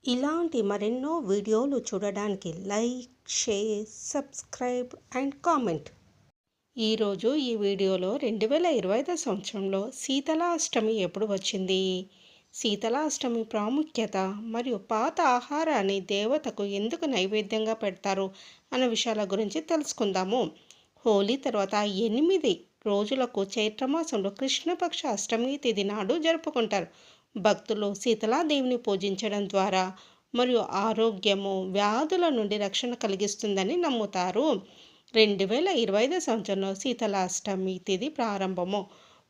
ఇలాంటి మరెన్నో వీడియోలు చూడడానికి like, share, subscribe and comment. ఈరోజు ఈ వీడియోలో 2025 సంవత్సరంలో శీతలాష్టమి ఎప్పుడు వచ్చింది, శీతలాష్టమి ప్రాముఖ్యత మరియు పాత ఆహారాన్ని దేవతకు ఎందుకు నైవేద్యంగా పెడతారు అన్న విషయాల గురించి తెలుసుకుందాము. హోలీ తర్వాత 8 రోజులకు చైత్రమాసంలో కృష్ణపక్ష అష్టమి తిథి నాడు జరుపుకుంటారు. భక్తులు శీతలాదేవిని పూజించడం ద్వారా మరియు ఆరోగ్యము, వ్యాధుల నుండి రక్షణ కలిగిస్తుందని నమ్ముతారు. 2025 సంవత్సరంలో శీతలాష్టమి తిథి ప్రారంభము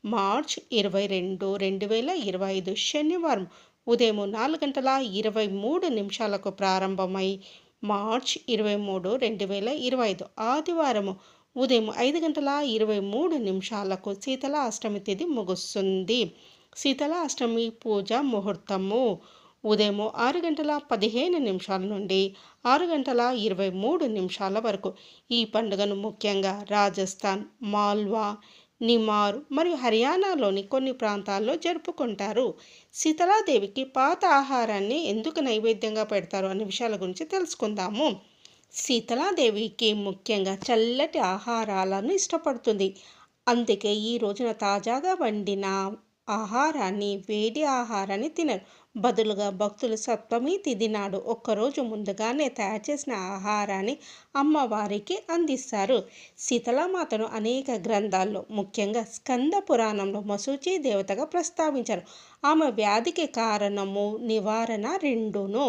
మార్చ్ 22, 2025 శనివారం ఉదయం 4:23 ప్రారంభమై మార్చ్ 23, 2025 ఆదివారము ఉదయం 5:23 శీతలాష్టమి తిథి ముగుస్తుంది. శీతలాష్టమి పూజ ముహూర్తము ఉదయం 6:15 నుండి 6:23 వరకు. ఈ పండుగను ముఖ్యంగా రాజస్థాన్, మాల్వా, నిమార్ మరియు హర్యానాలోని కొన్ని ప్రాంతాల్లో జరుపుకుంటారు. శీతలాదేవికి పాత ఆహారాన్ని ఎందుకు నైవేద్యంగా పెడతారు అనే విషయాల గురించి తెలుసుకుందాము. శీతలాదేవికి ముఖ్యంగా చల్లటి ఆహారాలను ఇష్టపడుతుంది. అందుకే ఈ రోజున తాజాగా వండిన ఆహారాన్ని, వేడి ఆహారాన్ని తినరు. బదులుగా భక్తులు సప్తమి తిథి నాడు ఒక్కరోజు ముందుగానే తయారు చేసిన ఆహారాన్ని అమ్మవారికి అందిస్తారు. శీతలామాతను అనేక గ్రంథాల్లో, ముఖ్యంగా స్కంద పురాణంలో మశూచి దేవతగా ప్రస్తావించారు. ఆమె వ్యాధికి కారణము, నివారణ రెండూను.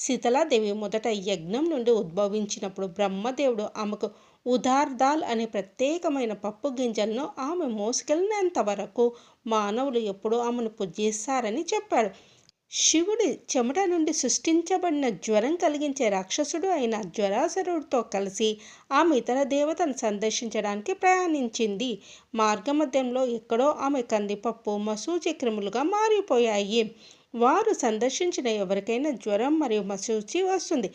శీతలాదేవి మొదట యజ్ఞం నుండి ఉద్భవించినప్పుడు బ్రహ్మదేవుడు ఆమెకు ఉదార్దాల్ అనే ప్రత్యేకమైన పప్పు గింజలను ఆమె మోసుకెళ్ళినంత వరకు మానవులు ఎప్పుడూ ఆమెను పూజిస్తారని చెప్పాడు. శివుడి చెమట నుండి సృష్టించబడిన జ్వరం కలిగించే రాక్షసుడు అయిన జ్వరాసురుడితో కలిసి ఆమె ఇతర దేవతను సందర్శించడానికి ప్రయాణించింది. మార్గమధ్యంలో ఎక్కడో ఆమె కందిపప్పు, మశూచి క్రిములుగా మారిపోయాయి. వారు సందర్శించిన ఎవరికైనా జ్వరం మరియు మశూచి వస్తుంది.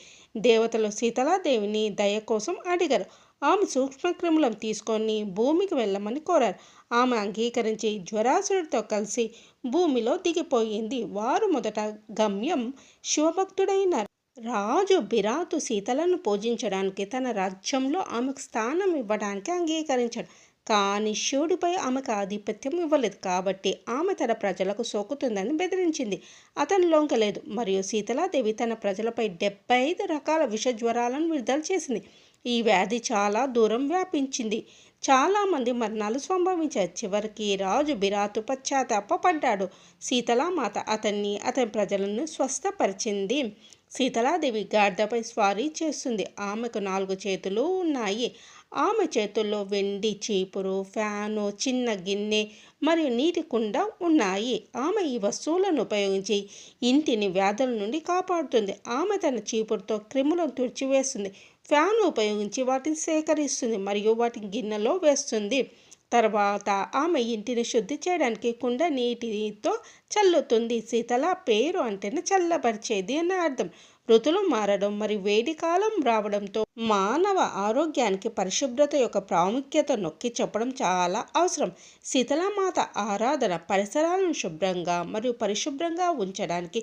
దేవతలు శీతలాదేవిని దయ కోసం అడిగారు. ఆమె సూక్ష్మక్రిములను తీసుకొని భూమికి వెళ్ళమని కోరారు. ఆమె అంగీకరించి జ్వరాసురుడితో కలిసి భూమిలో దిగిపోయింది. వారు మొదట గమ్యం శివభక్తుడైన రాజు బిరాతు శీతలను పూజించడానికి తన రాజ్యంలో ఆమెకు స్థానం ఇవ్వడానికి అంగీకరించాడు. కానీ శివుడిపై ఆమెకు ఆధిపత్యం ఇవ్వలేదు. కాబట్టి ఆమె తన ప్రజలకు సోకుతుందని బెదిరించింది. అతను లొంగలేదు మరియు శీతలాదేవి తన ప్రజలపై 75 రకాల విష జ్వరాలను విడుదల చేసింది. ఈ వ్యాధి చాలా దూరం వ్యాపించింది. చాలామంది మరణాలు సంభవించాయి. చివరికి రాజు బిరాతు పశ్చాత్తాపపడ్డాడు. శీతలామాత అతని ప్రజలను స్వస్థపరిచింది. శీతలాదేవి గాడిదపై స్వారీ చేస్తుంది. ఆమెకు 4 చేతులు ఉన్నాయి. ఆమె చేతుల్లో వెండి చీపురు, ఫ్యాను, చిన్న గిన్నె మరియు నీటి కుండ ఉన్నాయి. ఆమె ఈ వస్తువులను ఉపయోగించి ఇంటిని వ్యాధుల నుండి కాపాడుతుంది. ఆమె తన చీపురుతో క్రిములను తుడిచివేస్తుంది. ఫ్యాను ఉపయోగించి వాటిని సేకరిస్తుంది మరియు వాటిని గిన్నెలో వేస్తుంది. తర్వాత ఆమె ఇంటిని శుద్ధి చేయడానికి కుండ నీటితో చల్లుతుంది. శీతల పేరు అంటేనే చల్లబరిచేది అని అర్థం. ఋతువులు మారడం మరియు వేడి కాలం రావడంతో మానవ ఆరోగ్యానికి పరిశుభ్రత యొక్క ప్రాముఖ్యత నొక్కి చెప్పడం చాలా అవసరం. శీతలామాత ఆరాధన పరిసరాలను శుభ్రంగా మరియు పరిశుభ్రంగా ఉంచడానికి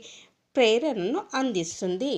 ప్రేరణను అందిస్తుంది.